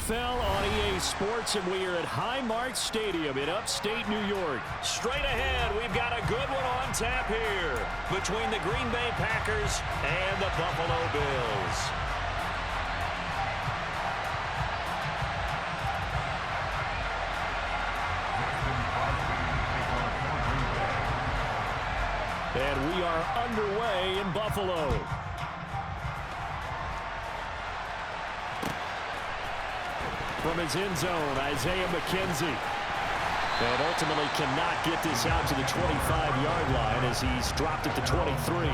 NFL on EA Sports, and we are at Highmark Stadium in upstate New York. Straight ahead, we've got a good one on tap here between the Green Bay Packers and the Buffalo Bills. And we are underway in Buffalo. From his end zone, Isaiah McKenzie. And ultimately cannot get this out to the 25-yard line as he's dropped at the 23.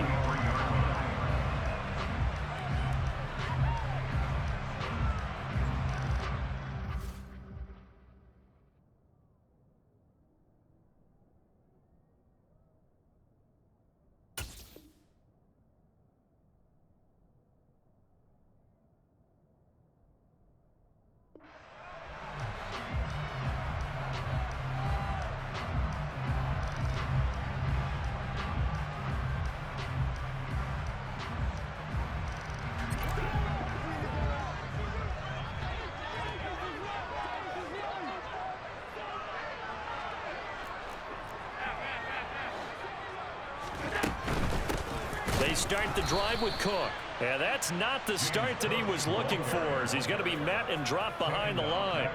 They start the drive with Cook. And that's not the start that he was looking for, as he's going to be met and dropped behind the line.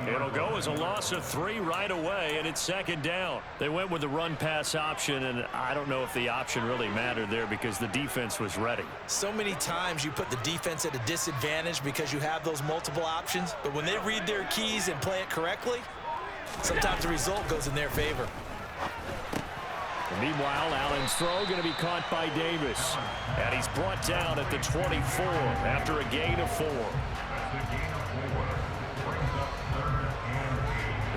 It'll go as a loss of 3 right away, and it's second down. They went with the run-pass option, and I don't know if the option really mattered there because the defense was ready. So many times you put the defense at a disadvantage because you have those multiple options, but when they read their keys and play it correctly, sometimes the result goes in their favor. And meanwhile, Allen's throw going to be caught by Davis. And he's brought down at the 24 after a gain of 4.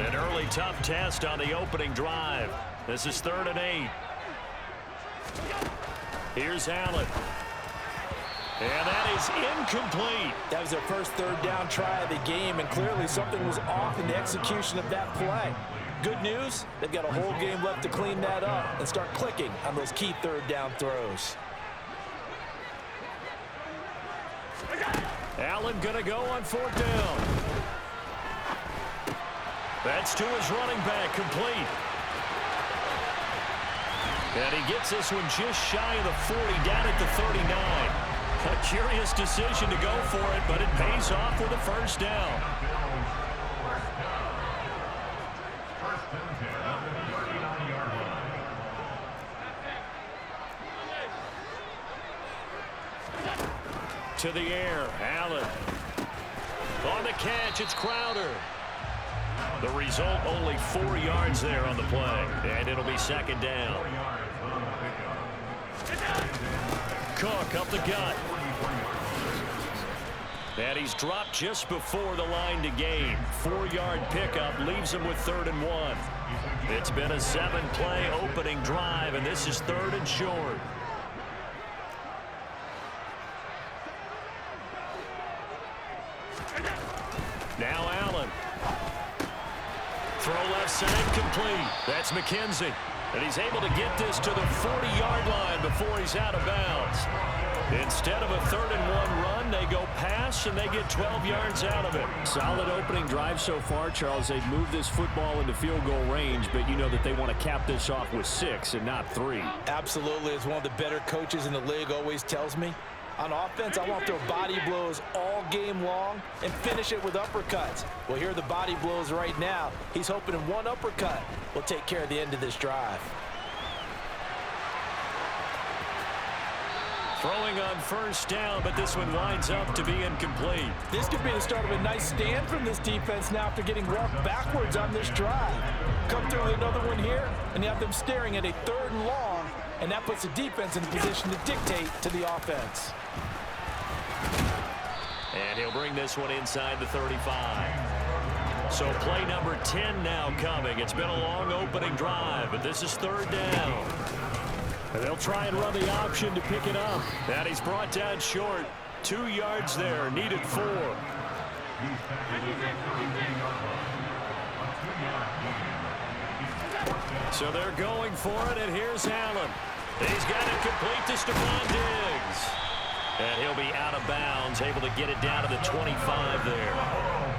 An early tough test on the opening drive. This is 3rd and 8. Here's Allen. And that is incomplete. That was their first 3rd down try of the game, and clearly something was off in the execution of that play. Good news, they've got a whole game left to clean that up and start clicking on those key 3rd down throws. Allen gonna go on 4th down. That's to his running back, complete. And he gets this one just shy of the 40, down at the 39. A curious decision to go for it, but it pays off with a 1st down. To the air, Allen. On the catch, it's Crowder. The result, only 4 yards there on the play, and it'll be 2nd down. Cook up the gut. And he's dropped just before the line to gain. 4-yard pickup leaves him with 3rd and 1. It's been a 7-play opening drive, and this is 3rd and short. Now Allen. Throw left side, complete. That's McKenzie. And he's able to get this to the 40-yard line before he's out of bounds. Instead of a 3rd and 1 run, they go pass, and they get 12 yards out of it. Solid opening drive so far, Charles. They've moved this football into field goal range, but you know that they want to cap this off with 6 and not 3. Absolutely. As one of the better coaches in the league always tells me, on offense, I want to throw body blows all game long and finish it with uppercuts. Well, here are the body blows right now. He's hoping in one uppercut will take care of the end of this drive. Throwing on 1st down, but this one winds up to be incomplete. This could be the start of a nice stand from this defense now after getting walked backwards on this drive. Come through with another one here, and you have them staring at a 3rd and long, and that puts the defense in a position to dictate to the offense. And he'll bring this one inside the 35. So play number 10 now coming. It's been a long opening drive, but this is 3rd down. And they'll try and run the option to pick it up. And he's brought down short. 2 yards there, needed 4. So they're going for it, and here's Allen. He's got it complete to Stephon Diggs. And he'll be out of bounds, able to get it down to the 25 there.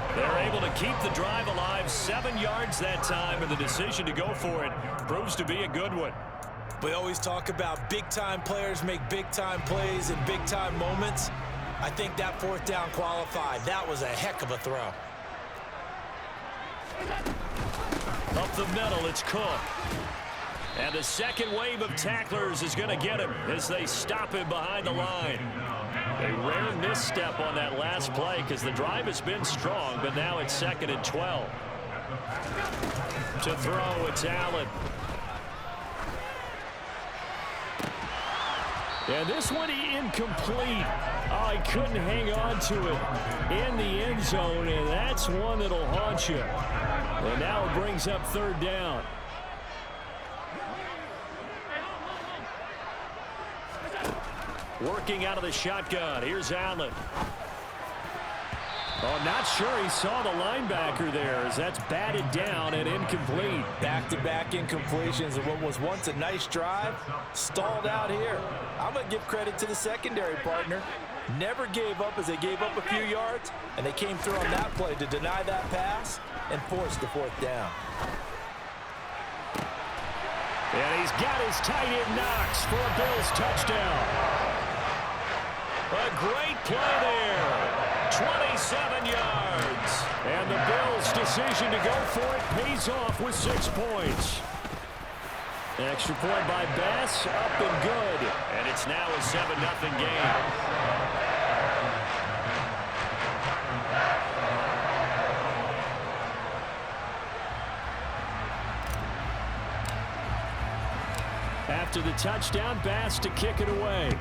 to keep the drive alive. 7 yards that time, and the decision to go for it proves to be a good one. We always talk about big-time players make big-time plays in big-time moments. I think that 4th down qualified. That was a heck of a throw. Up the middle, it's Cook. And the second wave of tacklers is going to get him as they stop him behind the line. A rare misstep on that last play because the drive has been strong, but now it's 2nd and 12. To throw, it's Allen. And this one incomplete. Oh, he couldn't hang on to it in the end zone, and that's one that'll haunt you. And now it brings up 3rd down. Working out of the shotgun. Here's Allen. Oh, not sure he saw the linebacker there as that's batted down and incomplete. Back-to-back incompletions of what was once a nice drive, stalled out here. I'm going to give credit to the secondary partner. Never gave up as they gave up a few yards, and they came through on that play to deny that pass and force the 4th down. And he's got his tight end Knox for a Bills touchdown. A great play there. 27 yards. And the Bills' decision to go for it pays off with 6 points. An extra point by Bass, up and good. And it's now a 7-0 game. After the touchdown, Bass to kick it away.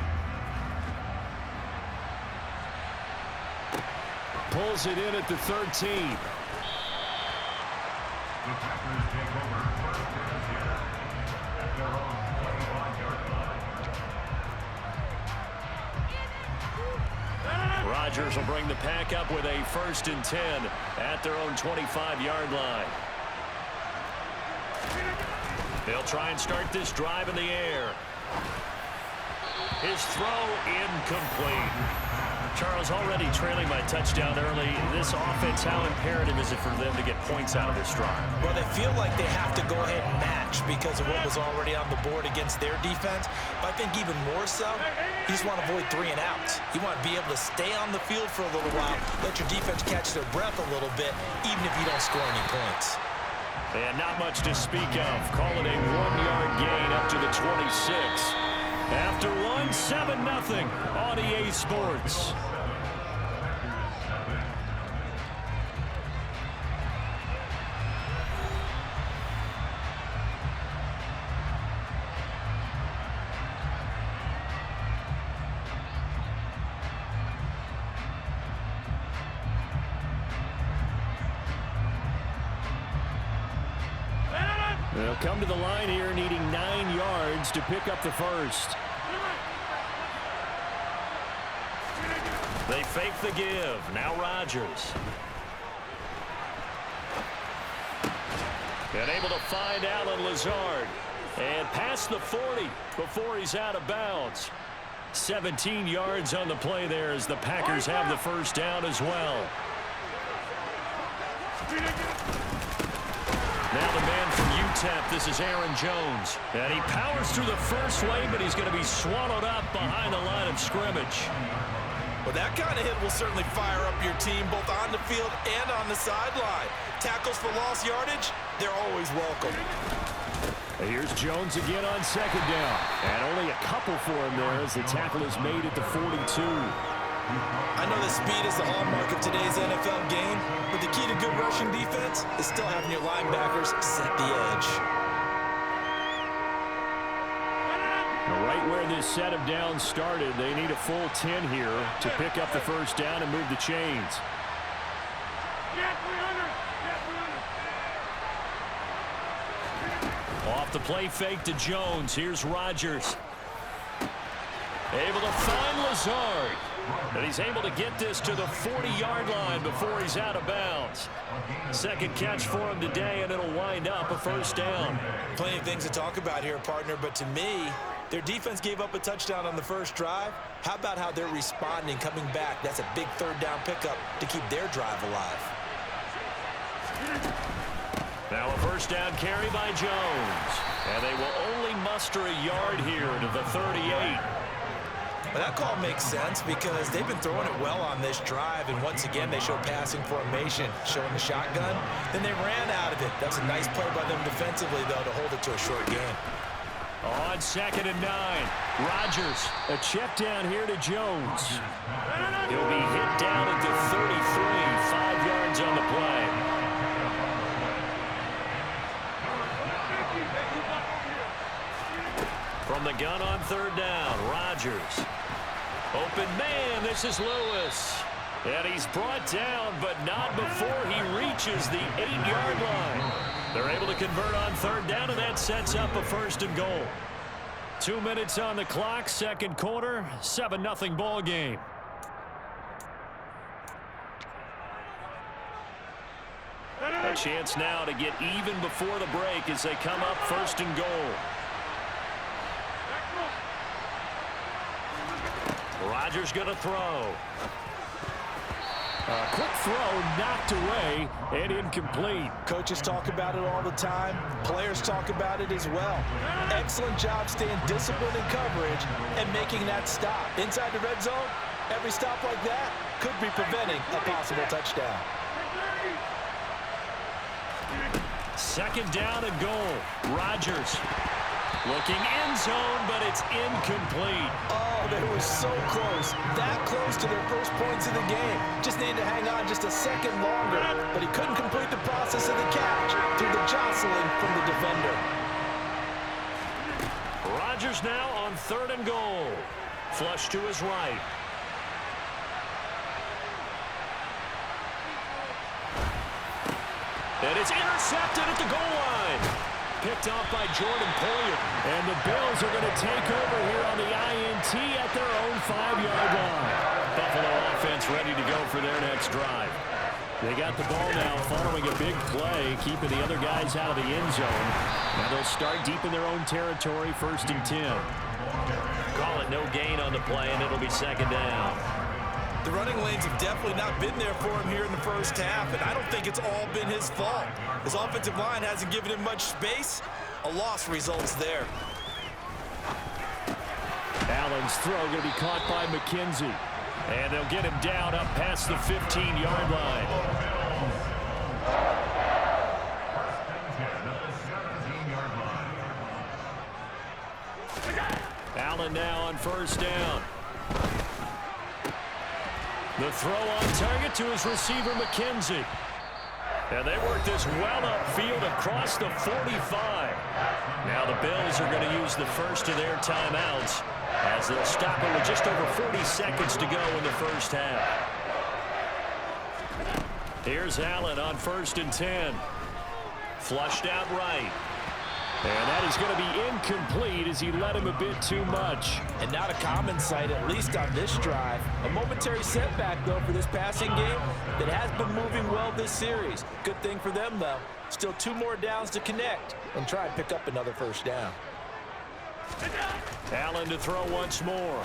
Pulls it in at the 13. Rodgers will bring the pack up with a 1st and 10 at their own 25-yard line. They'll try and start this drive in the air. His throw incomplete. Charles, already trailing by touchdown early. This offense, how imperative is it for them to get points out of this drive? Well, they feel like they have to go ahead and match because of what was already on the board against their defense. But I think even more so, you just want to avoid 3 and outs. You want to be able to stay on the field for a little while, let your defense catch their breath a little bit, even if you don't score any points. And not much to speak of. Call it a 1-yard gain up to the 26. After one, 7-0 on EA Sports. They'll come to the line here needing 9 yards to pick up the first. They fake the give. Now Rodgers. And able to find Allen Lazard. And past the 40 before he's out of bounds. 17 yards on the play there as the Packers have the first down as well. Now the man from UTEP, this is Aaron Jones. And he powers through the first wave, but he's going to be swallowed up behind the line of scrimmage. Well, that kind of hit will certainly fire up your team both on the field and on the sideline. Tackles for lost yardage, they're always welcome. Here's Jones again on 2nd down. And only a couple for him there as the tackle is made at the 42. I know that speed is the hallmark of today's NFL game, but the key to good rushing defense is still having your linebackers set the edge. Right where this set of downs started, they need a full 10 here to pick up the first down and move the chains. Off the play fake to Jones. Here's Rodgers. Able to find Lazard. And he's able to get this to the 40-yard line before he's out of bounds. Second catch for him today, and it'll wind up a first down. Plenty of things to talk about here, partner, but to me, their defense gave up a touchdown on the first drive. How about how they're responding, coming back? That's a big 3rd down pickup to keep their drive alive. Now a first down carry by Jones. And they will only muster a yard here to the 38. Well, that call makes sense because they've been throwing it well on this drive, and once again they show passing formation, showing the shotgun. Then they ran out of it. That's a nice play by them defensively, though, to hold it to a short gain. On 2nd and 9, Rodgers, a check down here to Jones. He'll be hit down at the 33, 5 yards on the play. From the gun on 3rd down, Rodgers. Open man, this is Lewis. And he's brought down, but not before he reaches the 8-yard line. They're able to convert on 3rd down, and that sets up a 1st and goal. 2 minutes on the clock, 2nd quarter, 7-0 ball game. A chance now to get even before the break as they come up 1st and goal. Rodgers going to throw. A quick throw knocked away and incomplete. Coaches talk about it all the time. Players talk about it as well. Excellent job staying disciplined in coverage and making that stop. Inside the red zone, every stop like that could be preventing a possible touchdown. 2nd down and goal. Rodgers looking end zone, but it's incomplete. Oh, they were so close. That close to their first points of the game. Just needed to hang on just a second longer, but he couldn't complete the process of the catch through the jostling from the defender. Rodgers now on 3rd and goal. Flush to his right. And it's intercepted at the goal line. Picked off by Jordan Poyer. And the Bills are going to take over here on the INT at their own 5-yard line. Buffalo offense ready to go for their next drive. They got the ball now following a big play, keeping the other guys out of the end zone. Now they'll start deep in their own territory, 1st and 10. Call it no gain on the play, and it'll be 2nd down. The running lanes have definitely not been there for him here in the first half, and I don't think it's all been his fault. His offensive line hasn't given him much space. A loss results there. Allen's throw going to be caught by McKenzie. And they'll get him down up past the 15-yard line. Allen now on 1st down. The throw on target to his receiver, McKenzie. And they work this well upfield across the 45. Now the Bills are going to use the first of their timeouts as they'll stop it with just over 40 seconds to go in the first half. Here's Allen on 1st and 10. Flushed out right. And that is going to be incomplete as he led him a bit too much. And not a common sight, at least on this drive. A momentary setback, though, for this passing game that has been moving well this series. Good thing for them, though. Still 2 more downs to connect and try and pick up another 1st down. Allen to throw once more.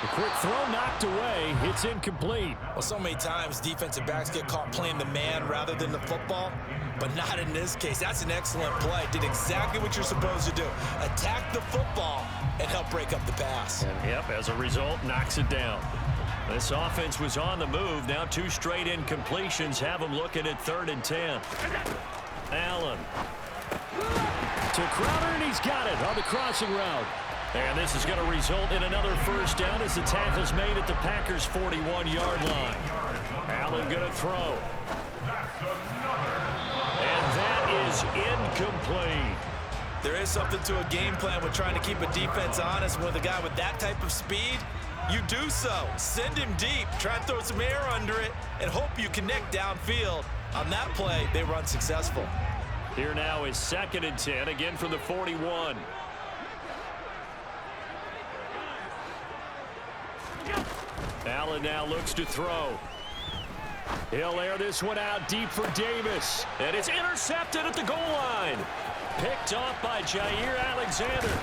The quick throw knocked away. It's incomplete. Well, so many times defensive backs get caught playing the man rather than the football, but not in this case. That's an excellent play. Did exactly what you're supposed to do. Attack the football and help break up the pass. And, yep, as a result, knocks it down. This offense was on the move. Now 2 straight incompletions have them looking at 3rd and 10. Allen to Crowder, and he's got it on the crossing route. And this is going to result in another 1st down as the tackle's made at the Packers' 41-yard line. Allen going to throw. And that is incomplete. There is something to a game plan with trying to keep a defense honest. With a guy with that type of speed, you do so. Send him deep. Try and throw some air under it and hope you connect downfield. On that play, they run successful. Here now is 2nd and 10, again from the 41. Allen now looks to throw. He'll air this one out deep for Davis. And it's intercepted at the goal line. Picked off by Jair Alexander.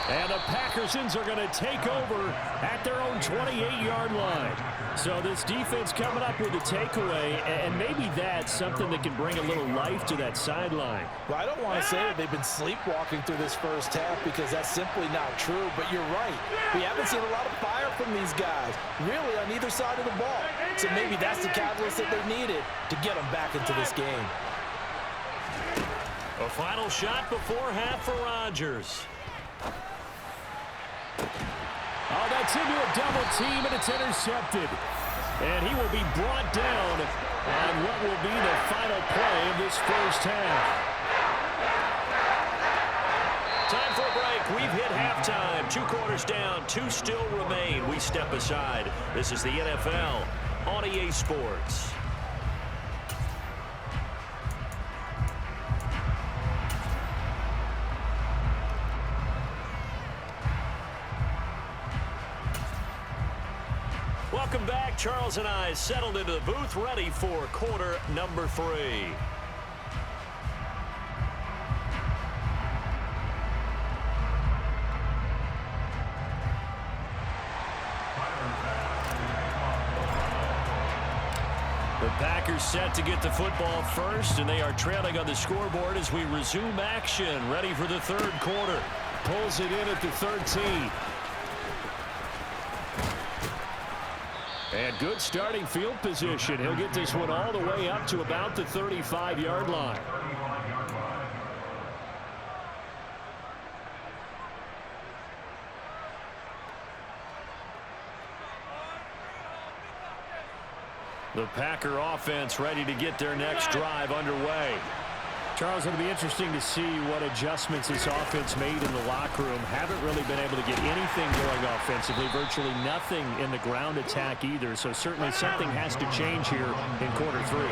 And the Packersons are going to take over at their own 28-yard line. So this defense coming up with a takeaway, and maybe that's something that can bring a little life to that sideline. Well, I don't want to say that they've been sleepwalking through this first half because that's simply not true, but you're right. We haven't seen a lot of fire from these guys, really on either side of the ball. So maybe that's the catalyst that they needed to get them back into this game. A final shot before half for Rodgers. Oh, that's into a double team, and it's intercepted. And he will be brought down on what will be the final play of this first half. Time for a break. We've hit halftime. 2 quarters down, 2 still remain. We step aside. This is the NFL on EA Sports. Welcome back. Charles and I settled into the booth, ready for quarter number 3. The Packers set to get the football first, and they are trailing on the scoreboard as we resume action, ready for the third quarter. Pulls it in at the 13. And good starting field position. He'll get this one all the way up to about the 35-yard line. The Packer offense ready to get their next drive underway. Charles, it'll be interesting to see what adjustments this offense made in the locker room. Haven't really been able to get anything going offensively. Virtually nothing in the ground attack either. So certainly something has to change here in quarter 3.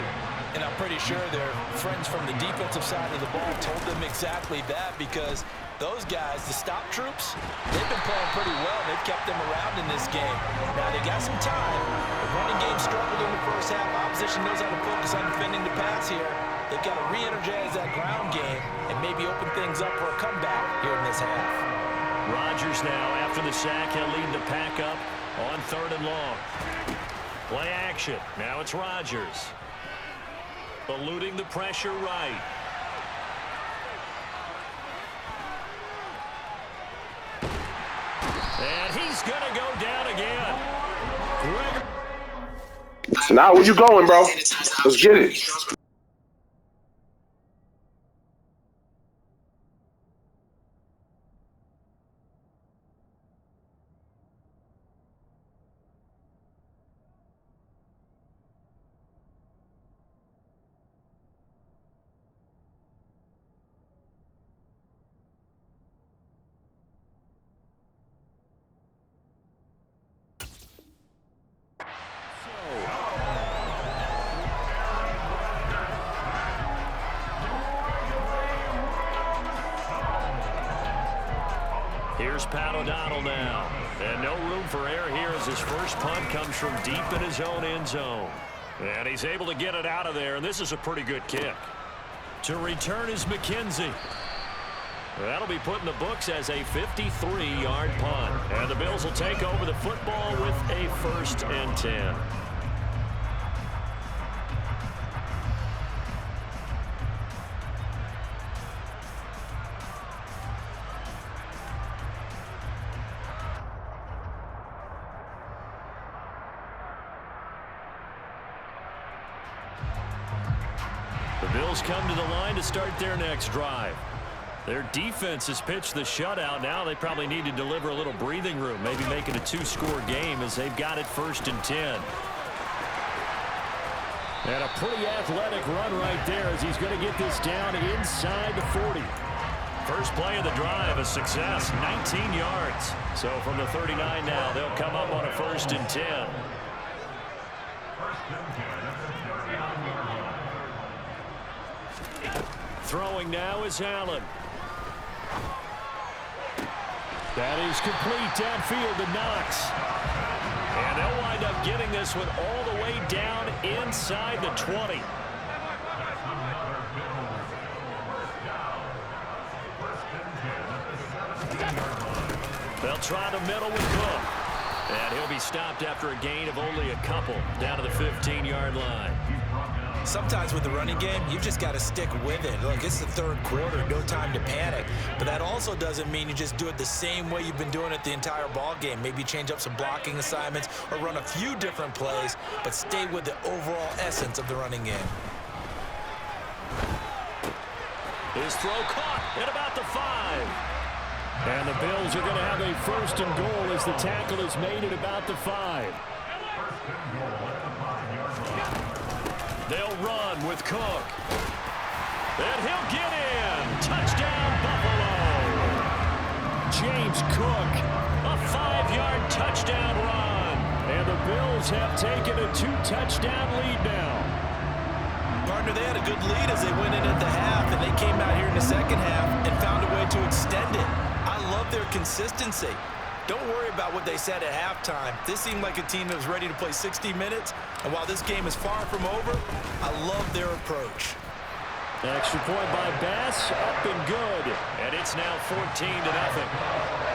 And I'm pretty sure their friends from the defensive side of the ball told them exactly that, because those guys, the stop troops, they've been playing pretty well. They've kept them around in this game. Now, they got some time. The running game struggled in the first half. Opposition knows how to focus on defending the pass here. They've got to re-energize that ground game and maybe open things up for a comeback here in this half. Rodgers now, after the sack, he'll lead the pack up on 3rd and long. Play action. Now it's Rodgers. Eluding the pressure right. And he's going to go down again. Now, where you going, bro? Let's get it. Here's Pat O'Donnell now. And no room for error here as his first punt comes from deep in his own end zone. And he's able to get it out of there, and this is a pretty good kick. To return is McKenzie. That'll be put in the books as a 53-yard punt. And the Bills will take over the football with a 1st and 10. The Bills come to the line to start their next drive. Their defense has pitched the shutout. Now they probably need to deliver a little breathing room, maybe make it a 2-score game as they've got it 1st and 10. And a pretty athletic run right there as he's going to get this down inside the 40. First play of the drive, a success, 19 yards. So from the 39 now, they'll come up on a 1st and 10. Throwing now is Allen. That is complete downfield to Knox. And they'll wind up getting this one all the way down inside the 20. try the middle with Cook. And he'll be stopped after a gain of only a couple down to the 15-yard line. Sometimes with the running game, you've just got to stick with it. Look, it's the third quarter, no time to panic. But that also doesn't mean you just do it the same way you've been doing it the entire ball game. Maybe change up some blocking assignments or run a few different plays, but stay with the overall essence of the running game. His throw caught at about the 5. And the Bills are going to have a first and goal as the tackle is made at about the 5. They'll run with Cook. And he'll get in. Touchdown, Buffalo. James Cook, a 5-yard touchdown run. And the Bills have taken a 2-touchdown lead now. Partner, they had a good lead as they went in at the half, and they came out here in the second half and found a way to extend it. I love their consistency. Don't worry about what they said at halftime. This seemed like a team that was ready to play 60 minutes, and while this game is far from over, I love their approach. Extra point by Bass, up and good. And it's now 14-0.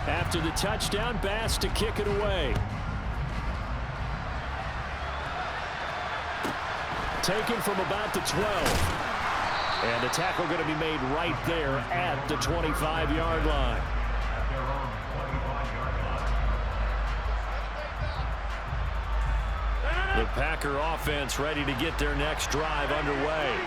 After the touchdown, Bass to kick it away. Taken from about the 12. And the tackle going to be made right there at the 25-yard line. The Packer offense ready to get their next drive underway.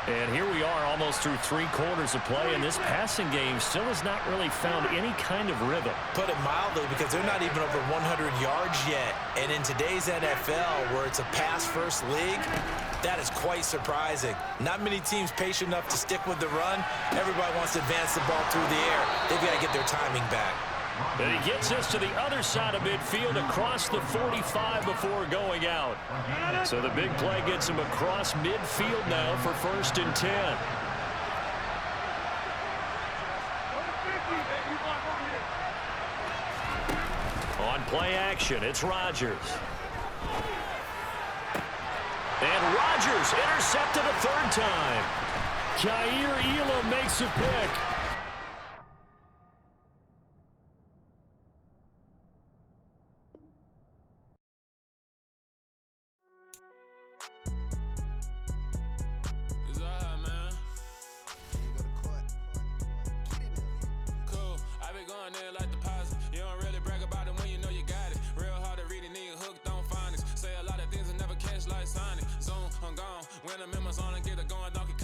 And here we are almost through 3 quarters of play, and this passing game still has not really found any kind of rhythm. Put it mildly, because they're not even over 100 yards yet. And in today's NFL, where it's a pass-first league, that is quite surprising. Not many teams patient enough to stick with the run. Everybody wants to advance the ball through the air. They've got to get their timing back. And he gets us to the other side of midfield across the 45 before going out. So the big play gets him across midfield now for 1st and 10. On play action, it's Rodgers. And Rodgers intercepted a 3rd time. Kaiir Elam makes a pick. When I'm in my zone and get it going, donkey